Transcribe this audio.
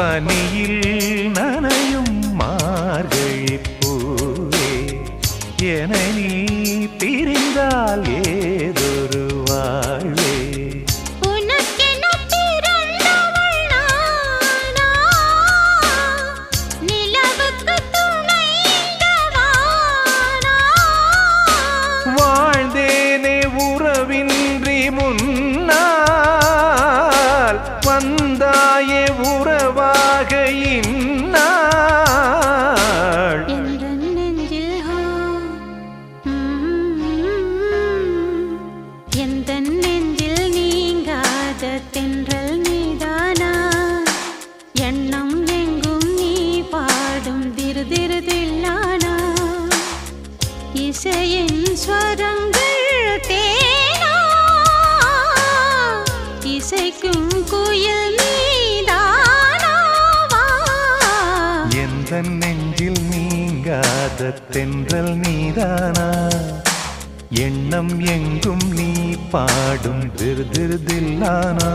பனியில் நனையும் மார்கழி பூவே என நீ பிரிந்தால் ஏதொரு வாழ்வே வாழ்ந்தேனே உறவின்றி முன்னால் வந்தாயே உறவாக இந்நாள் எந்த நெஞ்சில் நீங்காத தென்றல் நீதானா எண்ணம் எங்கும் நீ பாடும் திரு திரு தில்லானா இசையின் ஸ்வரங்கள் தேனா இசைக்கும் குயில் நீதானாவா எந்த நெஞ்சில் நீங்காத தென்றல் நீதானா எண்ணம் எங்கும் நீ பாடும் திரு திரு தில்லானா